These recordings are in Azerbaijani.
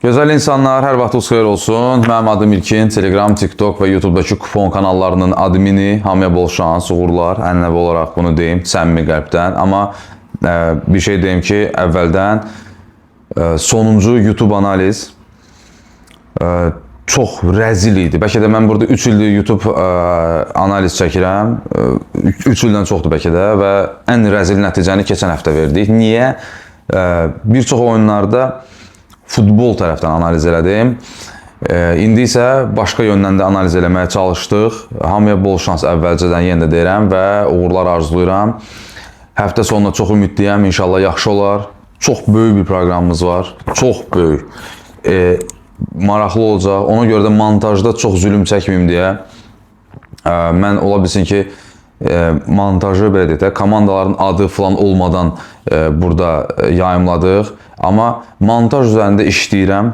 Gözəl insanlar, hər vaxtınız xeyir olsun. Mənim adım İlkin, Telegram, TikTok və YouTube'dakı kupon kanallarının admini. Hamıya bol şans, uğurlar. Ənənəvi olaraq bunu deyim, səmimi qəlbdən. Amma bir şey deyim ki, əvvəldən sonuncu YouTube analiz çox rəzil idi. Bəlkə də mən burada 3 ildir YouTube analiz çəkirəm. 3 ildən çoxdur bəlkə də və ən rəzil nəticəni keçən həftə verdik. Niyə? Bir çox oyunlarda futbol tərəfdən analiz elədim. İndi isə başqa yöndən də analiz eləməyə çalışdıq. Hamıya bol şans əvvəlcədən yenə də deyirəm və uğurlar arzulayıram. Həftə sonuna çox ümidliyəm, inşallah yaxşı olar. Çox böyük bir proqramımız var, çox böyük. Maraqlı olacaq. Ona görə də montajda çox zülüm çəkməyim deyə mən ola bilsin ki, montajı belə deyək də, komandaların adı falan olmadan burada yayımladıq. Amma montaj üzərində işləyirəm,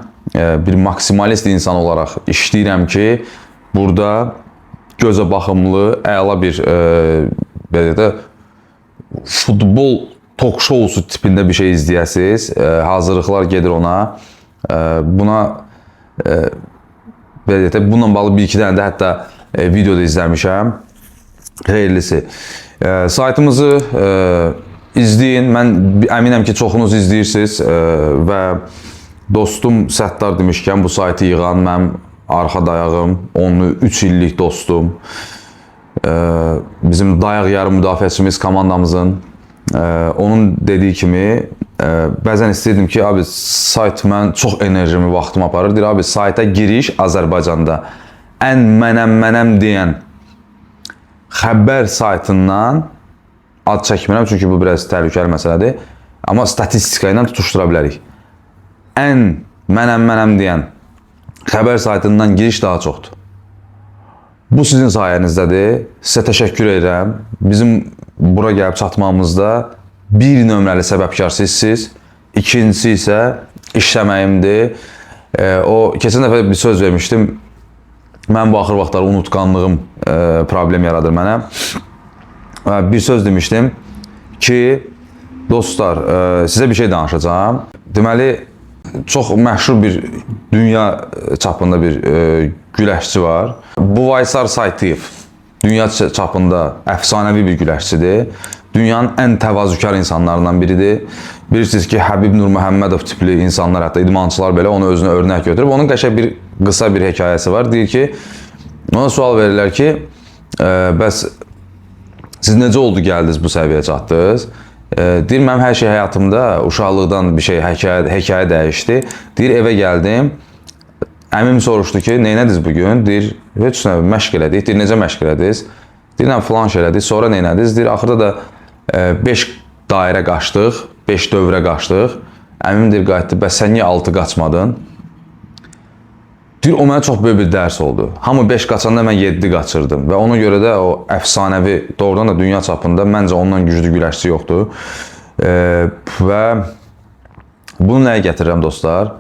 bir maksimalist insan olaraq işləyirəm ki, burada gözə baxımlı, əla bir belə deyək də, futbol talk showsu tipində bir şey izləyəsiniz. Hazırlıqlar gedir ona. Buna belə deyək də, bununla bağlı bir-iki dənə də hətta videoda izləmişəm. Xeyirlisi. Saytımızı izləyin. Mən əminəm ki, çoxunuz izləyirsiniz və dostum Səttar demişkən bu saytı yığan mənim arxa dayağım, onu 3 illik dostum. Bizim dayaq yarım müdafiəçimiz komandamızın. Onun dediyi kimi, bəzən istəyirdim ki, abi sayt mən çox enerjimi, vaxtımı aparır. Deyir, abi sayta giriş Azərbaycanda ən mənəm deyən xəbər saytından ad çəkmirəm, çünki bu biraz təhlükəli məsələdir. Amma statistika ilə tutuşdura bilərik. Ən mənəm deyən xəbər saytından giriş daha çoxdur. Bu sizin sayənizdədir. Sizə təşəkkür edirəm. Bizim bura gəlib çatmamızda bir nömrəli səbəbkarsınız siz. İkincisi isə işləməyimdir. Keçən dəfə bir söz vermişdim. Mən bu axır vaxtlar unutqanlığım problem yaradır mənə. Bir söz demişdim ki, dostlar, sizə bir şey danışacağım. Deməli, çox məşhur bir dünya çapında bir güləşçi var. Buvaysar Saytiyev. Dünya çapında əfsanəvi bir güləşçidir. Dünyanın ən təvazükar insanlarından biridir. Bilirsiniz ki, Həbib Nurməhəmmədov tipli insanlar, hətta idmançılar belə onu özünə örnək götürüb. Onun qəşəng bir qısa bir hekayəsi var. Deyir ki, ona sual verirlər ki, bəs siz necə oldu gəldiniz bu səviyyəyə çatdınız? Deyir, mənim hər şey həyatımda uşaqlıqdan bir şey, hekayə dəyişdi. Deyir, evə gəldim. Əmim soruşdu ki, neynədiniz bugün? Deyir, heç nə, məşq elədik. Deyir, necə məşq elədiniz? Deyir, falan şey elədik. Sonra neynədiniz? Deyir, axırda da 5 dairə qaçdıq, 5 dövrə qaçdıq. Əmim deyir, qayıtdı, bəs sən niyə 6 qaçmadın? Deyir, o mənə çox böyük bir dərs oldu. Hamı 5 qaçanda mən 7 qaçırdım və ona görə də o əfsanəvi, doğrudan da dünya çapında məncə ondan güclü güləşçi yoxdur. Və bunu nəyə gətirirəm dostlar?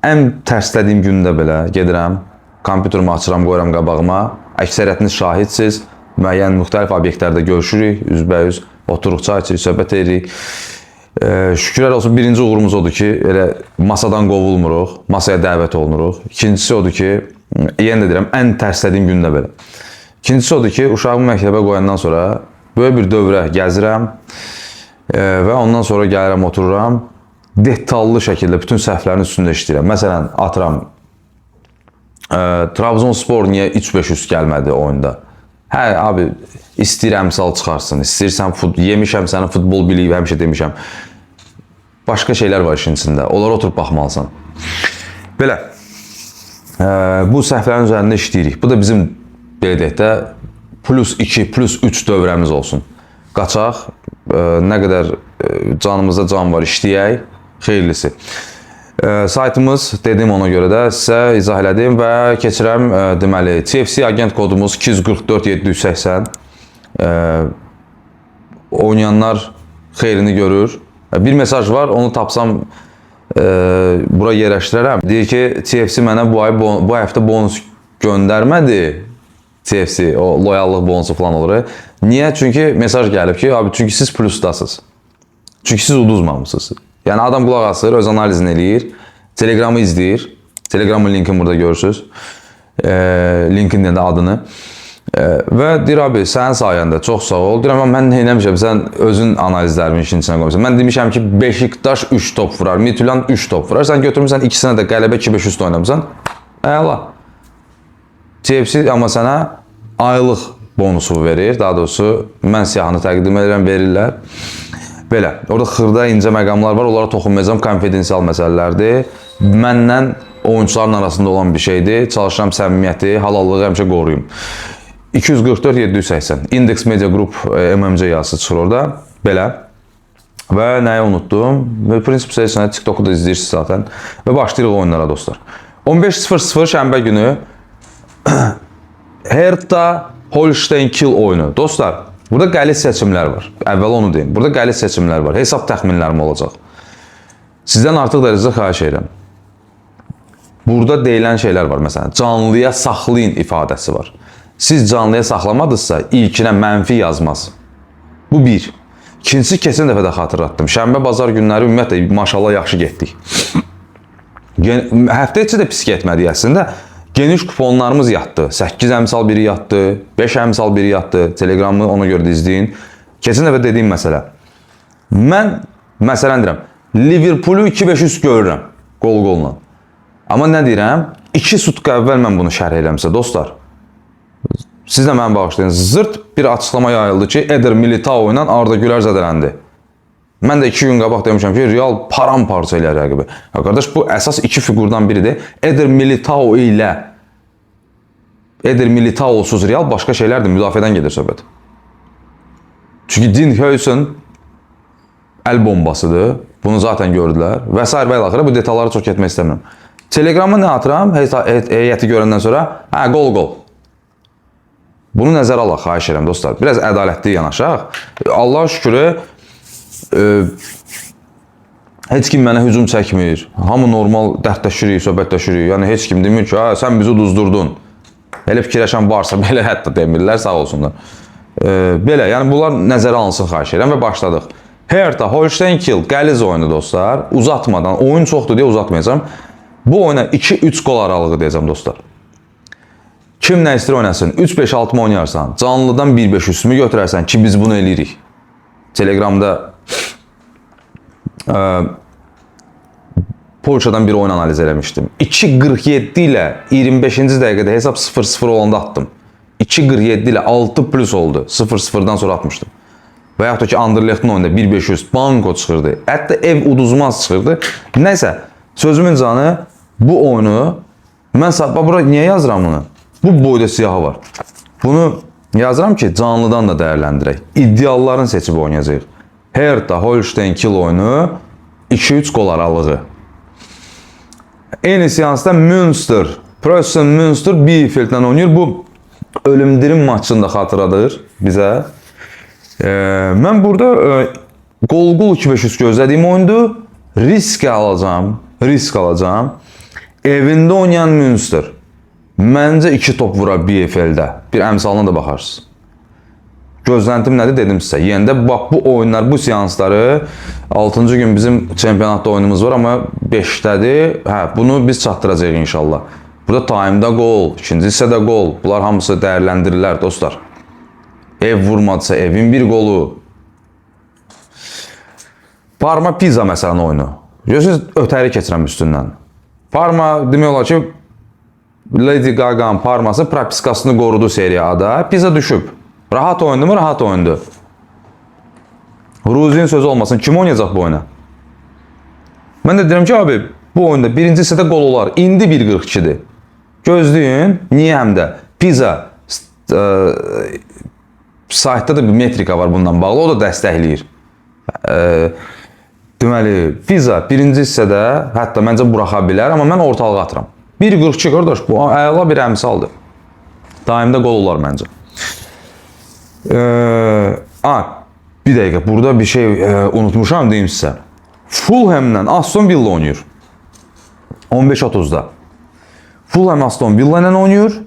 Ən tərslədiyim gündə belə gedirəm, kompüterimi açıram, qoyuram qabağıma. Əksəriyyətiniz şahidsiniz, müəyyən müxtəlif obyektlərdə görüşürük, üzbəyüz, oturuq, çay içirik, söhbət edirik. Şükürlər olsun, birinci uğurumuz odur ki, elə masadan qovulmuruq, masaya dəvət olunuruq. İkincisi odur ki, yenə də deyirəm, ən tərslədiyim gündə belə. İkincisi odur ki, uşağımı məktəbə qoyandan sonra böyük bir dövrə gəzirəm və ondan sonra gəlirəm, otururam. Detallı şəkildə bütün səhvlərin üstündə işləyirəm. Məsələn, atıram, Trabzonspor niyə 3-5 üst gəlmədi oyunda? Hə, abi, istəyirəm əmsal çıxarsın, istəyirsən, yemişəm səni futbol biliyib, həmişə demişəm. Başqa şeylər var işin içində, onlara oturub baxmalısan. Belə, bu səhvlərin üzərində işləyirik. Bu da bizim, belə deyək də, +2, +3 dövrəmiz olsun. Qaçaq, nə qədər canımızda can var, işləyək, xeyirlisi. Saytımız, dedim ona görə də sizə izah elədim və keçirəm, deməli, TFC agent kodumuz 244-780. Oynayanlar xeyrini görür. Bir mesaj var, onu tapsam bura yerləşdirərəm. Deyir ki, TFC mənə bu həftə bonus göndərmədi. TFC, o loyallıq bonusu falan olur. Niyə? Çünki mesaj gəlib ki, abi, çünki siz plusdasınız. Çünki siz uduzmamışsınız. Yəni adam qulaq asır, öz analizini eləyir Telegramı izləyir. Telegramın linkini burada görürsünüz. Linkin də adını. Və deyir abi, sənin sayəndə çox sağ ol. Deyirəm, mən nə eləmişəm, sən özün analizlərimin işin içinə qoymuşsan. Mən demişəm ki, Beşiktaş 3 top vurar, Midtjylland 3 top vurar. Sən götürmüsən ikisinə də qələbə 2-5 üstü oynamısan. Əla. CFC amma sənə aylıq bonusu verir. Daha doğrusu, mən siyahını təqdim edirəm, verirlər. Belə, orada xırda incə məqamlar var, onlara toxunmayacağım, konfidensial məsələlərdir. Məndən oyuncuların arasında olan bir şeydir. Çalışıram səmimiyyəti, halallığı həmişə qoruyum. 244-780. Index Media Group MMC yazısı çıxır orada. Belə. Və nəyi unutdum? Və prinsip sayısına TikTok'u da izləyirsiniz zaten. Və başlayırıq oyunlara dostlar. 15:00 şənbə günü Hertha Holstein Kiel oyunu. Dostlar, burada qəliz seçimlər var. Əvvəl onu deyim. Burada qəliz seçimlər var. Hesab təxminlərim olacaq. Sizdən artıq dərəcədə xahiş edirəm. Burada deyilən şeylər var. Məsələn, canlıya saxlayın ifadəsi var. Siz canlıya saxlamadınızsa, ilkinə mənfi yazmaz. Bu bir. İkincisi, keçən dəfə də xatırlatdım. Şənbə, bazar günləri ümumiyyətlə, maşallah yaxşı getdik. Həftə içi də pis getmədik əslində. Geniş kuponlarımız yatdı. 8 əmsal biri yatdı, 5 əmsal biri yatdı. Telegramı ona görə də izləyin. Keçən dəfə dediyim məsələ. Mən, məsələn deyirəm, Liverpool'u 2-5 üst görürəm, qol-qolla. Amma nə deyirəm? 2 sutka əvvəl mən bunu şərh eləmişsə, dostlar. Siz də mənə bağışlayın. Zırt bir açıqlama yayıldı ki, Eder Militao ilə Arda Güler zədələndi. Mən də 2 gün qabaq demişəm ki, Real paramparça ilə rəqibi. Qardaş, bu əsas 2 figurdan biridir. Eder Militao ilə Eder Militaosuz Real başqa şeylərdir. Müdafiədən gedir söhbət. Çünki Dean Huijsen əl bombasıdır. Bunu zaten gördülər. Və s. və ilaxıra bu detallara çox getmək istəmirəm. Telegramı nə atıram? Heyəti görəndən sonra, qol. Bunu nəzərə alaq, xahiş edirəm dostlar. Biraz ədalətli yanaşaq. Allah'a şükürü, heç kim mənə hücum çəkmir. Hamı normal dərdləşirik, söhbətləşirik. Yəni, heç kim demir ki, sən bizi uduzdurdun. Elə fikirləşən varsa, belə hətta demirlər, sağ olsunlar. Belə, yəni bunlar nəzərə alınsın, xahiş edirəm və başladıq. Hertha, Holstein Kiel, qəliz oyunu dostlar. Uzatmadan, oyun çoxdur deyə uzatmayacağım. Bu oyuna 2-3 qol aralığı deyəcəm dostlar. Kim nə istəyir oynasın? 3-5-6 oynayarsan, canlıdan 1-5 üstümü götürərsən ki, biz bunu eləyirik. Telegramda Polşadan bir oyun analiz eləmişdim. 2.47 ilə 25-ci dəqiqədə hesab 0-0 olanda attım. 2.47 ilə 6 plus oldu. 0-0'dan sonra atmışdım. Və yaxud da ki, Anderlecht'in oyunda 1-500 banko çıxırdı. Hətta ev uduzmaz çıxırdı. Nəysə, sözümün canı bu oyunu, mən bura niyə yazıram bunu? Bu boyda siyahı var. Bunu yazıram ki, canlıdan da dəyərləndirək. İdealların seçib oynayacaq. Hertha, Holstein Kiel oyunu 2-3 qol aralığı. Eyni seansda Münster, Preußen Münster Bielefeldlə oynayır. Bu ölüm-dirim maçını da xatırladır bizə. Mən burada qol-qol 2-5 gözlədiyim oyundur. Risk alacağım. Evində oynayan Münster. Məncə 2 top vurar Bielefeldə. Bir əmsalına da baxarsınız. Gözləntim nədir dedim sizə. Yəni də bax bu oyunlar, bu seansları 6-cı gün bizim çempionatda oyunumuz var, amma 5-dədir. Bunu biz çatdıracağıq inşallah. Burada time'da gol, ikinci hissədə gol. Bunlar hamısı dəyərləndirirlər dostlar. Ev vurmadısa evin bir qolu. Parma Pisa məsələn oyunu. Görürsünüz, ötəri keçirəm üstündən. Parma demək olar ki, Lady Gaga'nın Parması propiskasını qorudu Serie A'da. Pisa düşüb. Rahat oyundu mu? Rahat oyundu. Ruzi'nin sözü olmasın. Kim oynayacaq bu oyuna? Mən də deyirəm ki, abi, bu oyunda birinci hissədə qol olar. İndi 1.42'dir. Gözləyin. Niyə həm də? Pisa saytda da bir metrika var bundan bağlı. O da dəstəkləyir. Deməli, Pisa birinci hissədə hətta məncə buraxa bilər, amma mən ortalığa atıram. 1.42 qardaş, bu əla bir əmsaldır. Daimdə qol olar məncə. Bir dəqiqə, burada bir şey unutmuşam deyim sizə. Fulham'la Aston Villa oynayır. 15:30'da. Fulham Aston Villa ilə oynayır.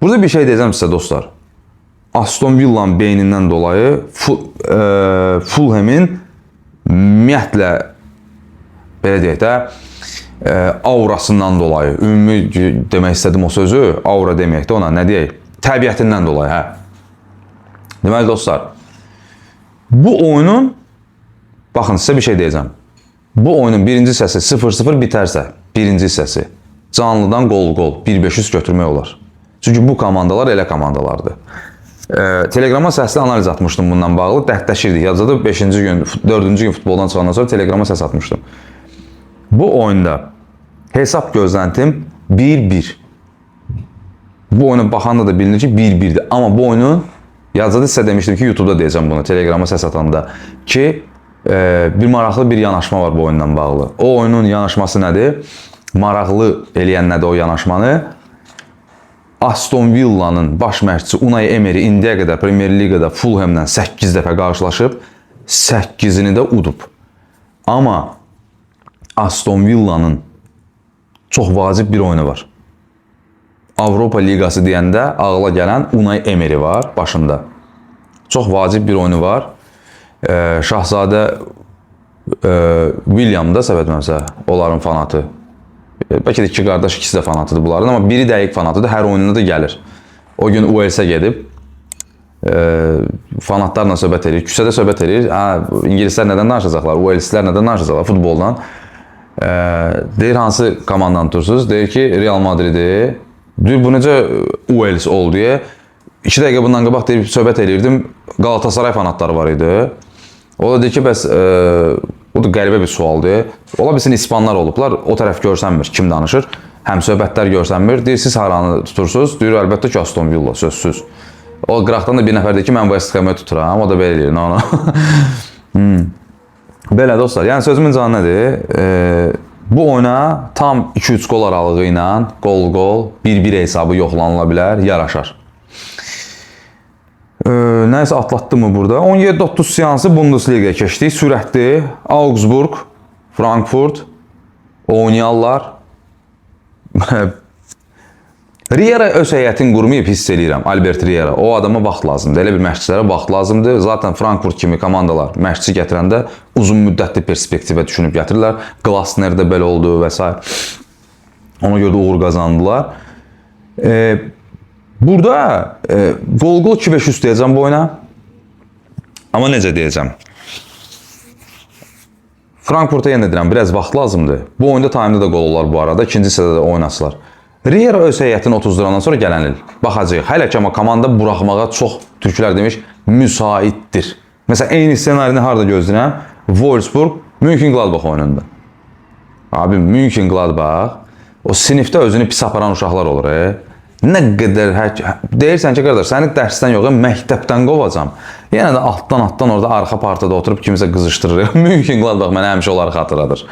Burada bir şey deyəcəm sizə dostlar. Aston Villa'nın beynindən dolayı Fulham'in ümumiyyətlə belə deyək də aurasından dolayı, ümumi demək istədim o sözü, aura deməkdir ona, nə deyək? Təbiətindən dolayı, hə. Deməli dostlar, bu oyunun, baxın sizə bir şey deyəcəm. Bu oyunun birinci hissəsi 0-0 bitərsə, birinci hissəsi canlıdan qol-qol 1-500 götürmək olar. Çünki bu komandalar elə komandalardır. Telegrama səsli analiz atmışdım bundan bağlı. Dərdləşirdik. Yazıda 5-ci gün, 4-cü gün futboldan çıxandan sonra telegrama səs atmışdım. Bu oyunda hesab gözləntim 1-1. Bu oyuna baxanda da bilinir ki 1-1'dir. Amma bu oyunun yazıda sizə demişdim ki YouTube'da deyəcəm bunu telegrama səs atanda ki bir maraqlı bir yanaşma var bu oyundan bağlı. O oyunun yanaşması nədir? Maraqlı eləyən nədir o yanaşmanı? Aston Villa'nın baş məşqçisi Unai Emery indiyə qədər Premier Liqada Fulham'dan 8 dəfə qarşılaşıb, 8'ini də udub. Amma Aston Villa'nın çox vacib bir oyunu var. Avropa Liqası deyəndə ağla gələn Unai Emery var başında. Çox vacib bir oyunu var. Şahzadə William da səhv etməmsə, onların fanatı. Bəlkə də iki qardaş, ikisi də fanatıdır bunların, amma biri dəqiq fanatıdır, hər oyununa da gəlir. O gün Wales'e gedib, fanatlarla söhbət edir, küçədə söhbət edir. İngilislər nədən danışacaqlar, Waleslər nədən danışacaqlar futboldan. Deyir, hansı komandanı tutursunuz? Deyir ki, Real Madrid'i. Deyir, bu necə Wales oldu deyə. 2 dəqiqə bundan qabaq deyib söhbət edirdim, Galatasaray fanatları var idi. O da deyir ki, bəs bu da qəribə bir sualdır. Ola bilsin İspanlar olublar, o tərəf görsənmir, kim danışır. Həm söhbətlər görsənmir. Deyir, siz haranı tutursunuz? Deyir, əlbəttə ki, Aston Villa, sözsüz. O qıraqdan da bir nəfər deyir ki, mən West Ham'ı tuturam, o da belə deyir. Belə dostlar, yəni sözümün canı nədir? Bu oyuna tam 2-3 gol aralığı ilə qol-qol, 1-1 hesabı yoxlanıla bilər, yaraşar. Nəysə atlatdı mı burada? 17-30 seansı Bundesliga keçdik. Sürətli Augsburg, Frankfurt oynayarlar. Riera öz heyətini qurmayıb hiss eləyirəm. Albert Riera. O adama vaxt lazımdır. Elə bir məşqçilərə vaxt lazımdır. Zaten Frankfurt kimi komandalar məşqçi gətirəndə uzun müddətli perspektivə düşünüb gətirirlər. Glasner də belə oldu və s. Ona görə də uğur qazandılar. Burada qol-qol 2-5 deyəcəm bu oyuna. Amma necə deyəcəm? Frankfurt'a yenə deyirəm, biraz vaxt lazımdır. Bu oyunda time'da da qol olar bu arada. İkinci hissədə də oynasılar. Riera öz heyətini 30 lirandan sonra gələn il baxacaq. Hələ ki, amma komanda buraxmağa çox türklər demiş, müsaitdir. Məsələn, eyni ssenarini harada gözləyirəm? Wolfsburg, Mönchengladbach oyununda. Abi, Mönchengladbach o sinifdə özünü pis aparan uşaqlar olur. Nə qədər deyirsən ki, qardaş, səni dərsdən yox, məktəbdən qovacam. Yenə də altdan orada arxa partada oturub kimisə qızışdırır. Mönchengladbach mənə həmişə onları xatırladır.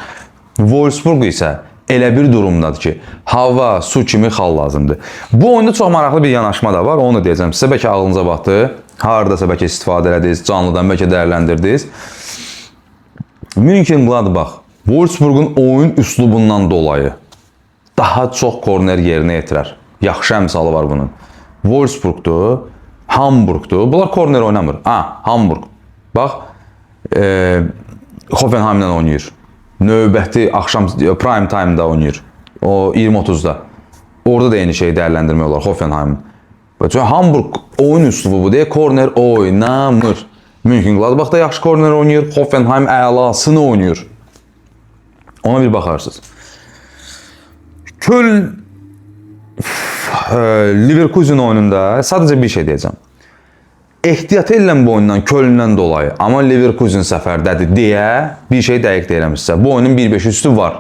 Wolfsburg isə elə bir durumdadır ki, hava, su kimi xal lazımdır. Bu oyunda çox maraqlı bir yanaşma da var, onu da deyəcəm. Sizə bəlkə ağlınıza batdı, haradasa bəlkə istifadə ediniz, canlıdan bəlkə dəyərləndirdiniz. Mönchengladbach, Wolfsburgun oyun üslubundan dolayı daha çox korner yerinə yetirər. Yaxşı əmsalı var bunun. Wolfsburgdur, Hamburgdur. Bunlar korner oynamır. Hamburg. Bax, Hoffenheim'lə oynayır. Növbəti axşam prime time'da oynayır. O 20-30'da. Orada da eyni şeyi dəyərləndirmək olar Hoffenheim. Hamburg oyun üslubu bu deyə korner oynamır. Mönchengladbach da yaxşı korner oynayır. Hoffenheim əlasını oynayır. Ona bir baxarsınız. Leverkusen oyununda sadəcə bir şey deyəcəm. Ehtiyat edilən bu oyundan Kölndən dolayı, amma Leverkusen səfərdədir deyə bir şey dəqiq deyirəm sizə. Bu oyunun 1-5 üstü var.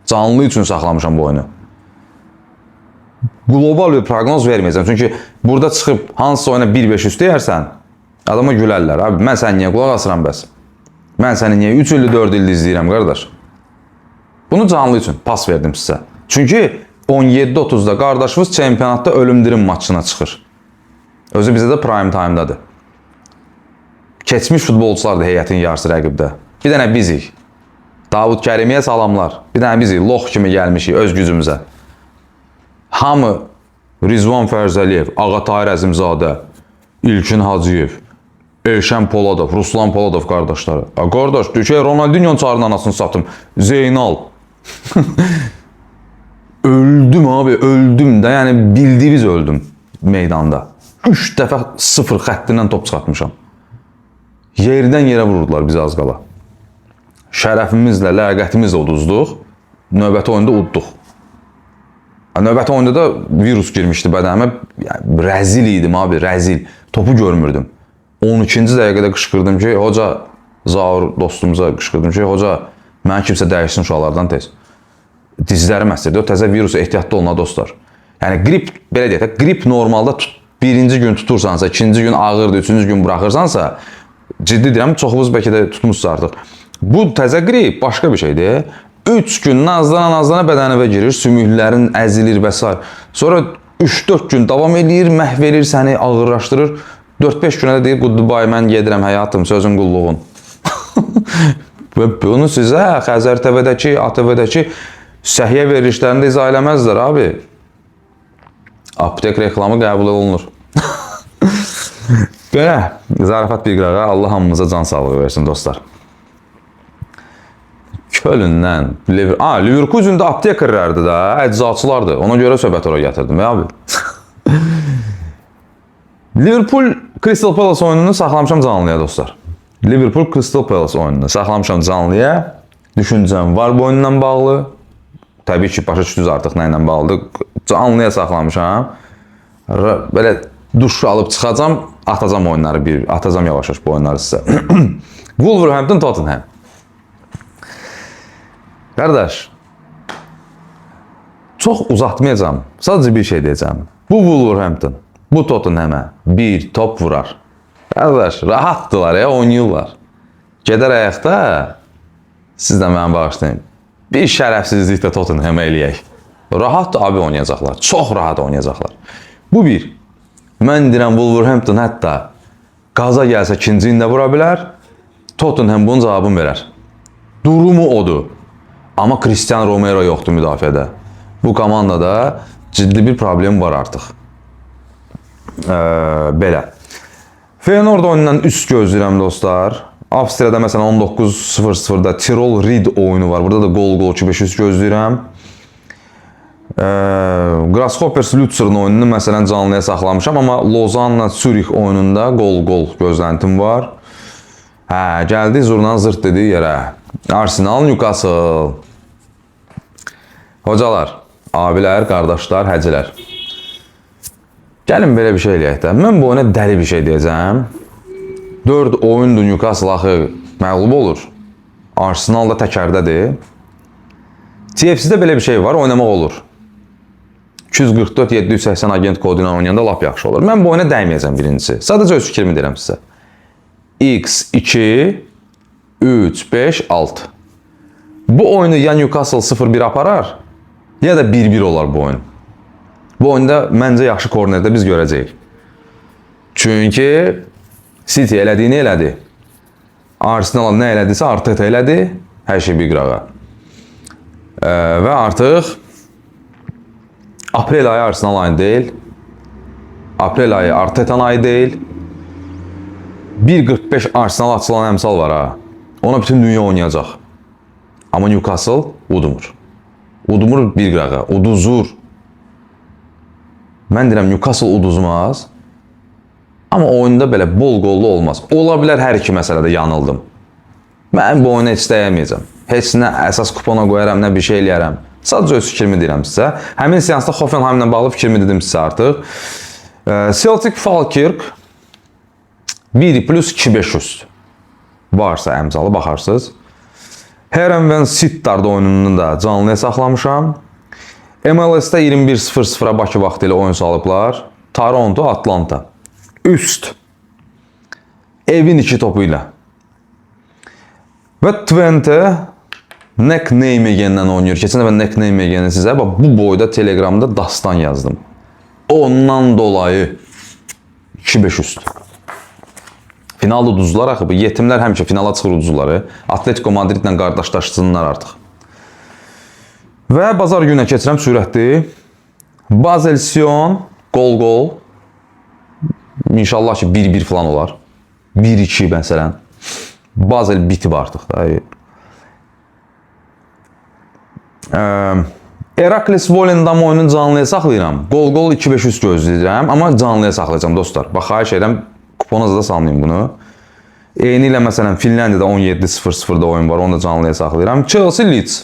Canlı üçün saxlamışam bu oyunu. Global bir proqnoz verməyəcəm. Çünki burada çıxıb hansısa oyuna 1-5 üstü deyərsən, adama gülərlər. Abi, mən səni niyə qulaq asıram bəs? Mən səni niyə 3 ildir, 4 ildir izləyirəm, qardaş? Bunu canlı üçün pas verdim sizə. Çünki 17-30'da qardaşımız çempionatda ölüm-dirim maçına çıxır. Özü bizə də prime time'dadır. Keçmiş futbolçular da heyətin yarısı rəqibdə. Bir dənə bizik. Davud Kərimiyə salamlar. Bir dənə bizik. Lox kimi gəlmişik öz gücümüzə. Hamı Rizvan Fərzəliyev, Ağatay Rəzimzadə, İlkin Hacıyev, Elşən Poladov, Ruslan Poladov qardaşları. Qardaş, deyir ki, Ronaldinho'nun çağırın anasını satım. Zeynal, Öldüm abi, öldüm de. Yani bildiğiniz öldüm meydanda. 3 dəfə 0 xəttindən top çıxartmışam. Yerdən yerə vururdular bizi az qala. Şərəfimizlə, ləyaqətimizlə uduzduq. Növbəti oyunda udduq. Növbəti oyunda da virus girmişdi bədənimə. Yəni, rəzil idim abi, rəzil. Topu görmürdüm. 12-ci dəqiqədə qışqırdım ki, hoca, Zaur dostumuza qışqırdım ki, hoca, mənə kimsə dəyişsin uşaqlardan tez. Dizlərim əsirdi. O təzə virusa ehtiyatlı olun dostlar. Yəni qrip, belə deyək də, qrip normalda birinci gün tutursansa, ikinci gün ağırdır, üçüncü gün buraxırsansa, ciddi deyirəm, çoxumuz bəlkə də tutmuşsa artıq. Bu təzə qrip başqa bir şeydir. 3 gün nazlana bədənivə girir, sümüklərin əzilir və s. Sonra 3-4 gün davam edir, məhv edir səni, ağırlaşdırır. 4-5 günə də deyir, goodbye, mən gedirəm həyatım, sözün qulluğun. Bunu sizə Xəzər TV-dəki, ATV-dəki səhiyyə verilişlərində izah eləməzlər abi. Aptek reklamı qəbul olunur. Belə, zarafat bir qırağa, Allah hamımıza can sağlığı versin dostlar. Kölündən, Leverkusen'də aptekerlərdir də, əczacılardır. Ona görə söhbət oraya gətirdim ya abi. Liverpool Crystal Palace oyununu saxlamışam canlıya dostlar. Liverpool Crystal Palace oyununu saxlamışam canlıya. Düşüncəm var bu oyunla bağlı. Təbii ki, başa düşdünüz artıq nə ilə bağlıdır. Canlıya saxlamışam. Belə duş alıb çıxacam, atacam oyunları atacam yavaş-yavaş bu oyunları sizə. Wolverhampton Tottenham. Qardaş, çox uzatmayacağam. Sadəcə bir şey deyəcəm. Bu Wolverhampton, bu Tottenham'a bir top vurar. Qardaş, rahatdılar ya, oynayırlar. Gedər ayaqda, siz də mənə bağışlayın. Bir şərəfsizlik də Tottenham'a eləyək. Rahat abi oynayacaqlar. Çox rahat oynayacaqlar. Bu bir. Mən deyirəm Wolverhampton hətta qaza gəlsə ikincini də vura bilər. Tottenham bunun cavabını verər. Durumu odur. Amma Cristiano Romero yoxdur müdafiədə. Bu komandada ciddi bir problem var artıq. Belə. Feyenoord oyunundan üst gözləyirəm dostlar. Avstriyada məsələn 19:00-da Tirol Reed oyunu var. Burada da gol 2-5 üst gözləyirəm. Grasshoppers Lützer'ın oyununu məsələn canlıya saxlamışam, amma Lozanla Zürich oyununda gol gözləntim var. Gəldi zurna zırt dediyi yerə. Arsenal Newcastle. Hocalar, abilər, qardaşlar, həcilər. Gəlin belə bir şey eləyək də. Mən bu oyuna dəli bir şey deyəcəm. 4 oyundur Newcastle axı məğlub olur. Arsenal da təkərdədir. TFC-də belə bir şey var, oynamaq olur. 244-780 agent kodu ilə oynayanda lap yaxşı olur. Mən bu oyuna dəyməyəcəm birincisi. Sadəcə öz fikrimi deyirəm sizə. X2, 3, 5, 6. Bu oyunu ya Newcastle 0-1 aparar, ya da 1-1 olar bu oyun. Bu oyunda məncə yaxşı kornerdə biz görəcəyik. Çünki City elədiyini elədi. Arsenal nə elədisə Arteta elədi. Hər şey bir qırağa. Və artıq aprel ayı Arsenal ayı deyil. Aprel ayı Arteta'nın ayı deyil. 1.45 Arsenal açılan əmsal var ha. Ona bütün dünya oynayacaq. Amma Newcastle udumur. Udumur bir qırağa. Uduzur. Mən deyirəm Newcastle uduzmaz. Amma oyunda belə bol qollu olmaz. Ola bilər hər iki məsələdə yanıldım. Mən bu oyunu heç dəyəməyəcəm. Heç nə əsas kupona qoyaram, nə bir şey eləyərəm. Sadəcə öz fikrimi deyirəm sizə. Həmin seansda Hoffenheimlə bağlı fikrimi dedim sizə artıq. Celtic Falkirk 1+2500 varsa əmzalı baxarsınız. Herenven Sittard oyununu da canlıya saxlamışam. MLS-də 21:00 Bakı vaxtı ilə oyun salıblar. Toronto, Atlanta. Üst. Evin 2 topu ilə. Və Twente Nek Nijmegen'dən oynayır. Keçən dəfə Nek Nijmegen'i sizə bu boyda Telegramda dastan yazdım. Ondan dolayı 2-5 üst. Finalda uduzdular axı. Bu yetimlər həmişə finala çıxır uduzları. Atletico Madridlə qardaşlaşsınlar artıq. Və bazar günə keçirəm sürətli. Basel Sion gol. İnşallah ki 1-1 falan olar. 1-2 məsələn. Basel bitib artıq da. Herakles Volendam oyununu canlıya saxlayıram. Gol 2-5-3 gözləyirəm, amma canlıya saxlayacağım dostlar. Bax, xahiş edirəm, kuponuza da salmayın bunu. Eyni ilə məsələn Finlandiyada 17-0-0'da oyun var, onu da canlıya saxlayıram. Chelsea Leeds.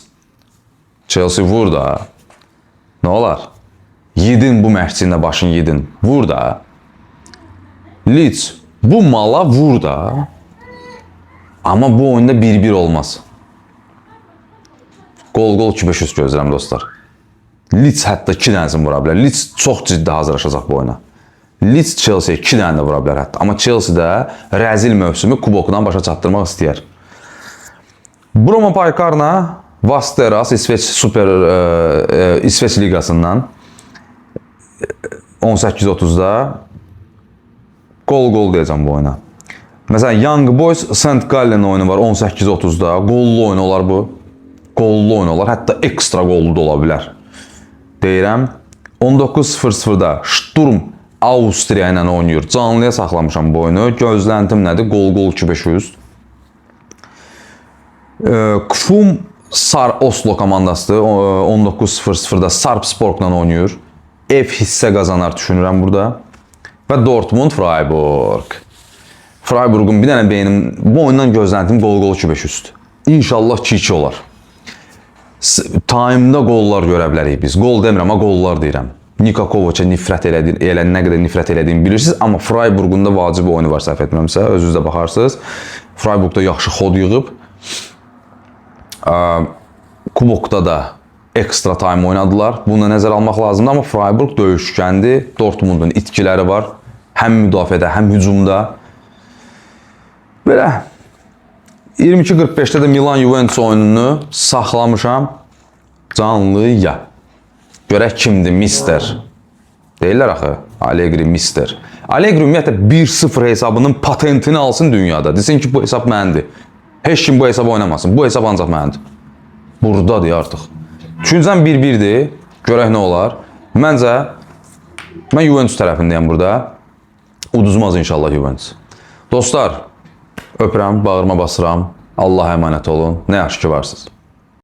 Chelsea vur da. Nə olar? Yedin bu məşqçinlə başın yedin. Vur da. Leeds bu mala vur da. Amma bu oyunda 1-1 olmaz. Gol 2-5-3 gözləyirəm dostlar. Leeds hətta 2 dənəsini vura bilər. Leeds çox ciddi hazırlaşacaq bu oyuna. Leeds Chelsea 2 dənə də vura bilər hətta. Amma Chelsea də rəzil mövsümü kubokdan başa çatdırmaq istəyər. Bromo Paykarna Vasteras İsveç liqasından 18:30'da gol deyəcəm bu oyuna. Məsələn Young Boys St. Gallen oyunu var 18:30'da. Gollu oyun olar bu. Gollu oyun olar. Hətta ekstra gollu da ola bilər. Deyirəm 19:00'da Sturm Avstriya ilə oynayır. Canlıya saxlamışam bu oyunu. Gözləntim nədir? Gol 2-5-3. Kfum Sar Oslo komandasıdır. 19:00'da Sarpsborg'la oynayır. Ev hissə qazanar düşünürəm burada. Və Dortmund Freiburg. Freiburg'un bir dənə benim bu oyundan gözləntim gol 2-5-3'dür. İnşallah 2-2 olar. Time'da gollar görə bilərik biz. Gol demirəm, amma gollar deyirəm. Niko Kovac'a nifrət elədiyim, nə qədər nifrət elədiyimi bilirsiniz. Amma Freiburg'un da vacib oyunu var, səhv etmirəmsə. Özünüzdə baxarsınız. Freiburg'da yaxşı xod yığıb. Kubokda da ekstra time oynadılar. Bunu nəzərə almaq lazımdır. Amma Freiburg döyüşkəndir. Dortmundun itkiləri var. Həm müdafiədə, həm hücumda. Belə. 22:45'də də Milan-Juventus oyununu saxlamışam canlıya. Görək kimdir mister. Deyirlər axı, Allegri mister. Allegri ümumiyyətlə 1-0 hesabının patentini alsın dünyada. Desin ki bu hesab məndir. Heç kim bu hesab oynamasın. Bu hesab ancaq məndir. Buradadır artıq. Düşüncəm 1-1'dir. Görək nə olar. Məncə mən Juventus tərəfindəyəm burada. Uduzmaz inşallah Juventus. Dostlar, öpürəm, bağırma basıram. Allah'a emanet olun. Ne yaxşı ki varsınız.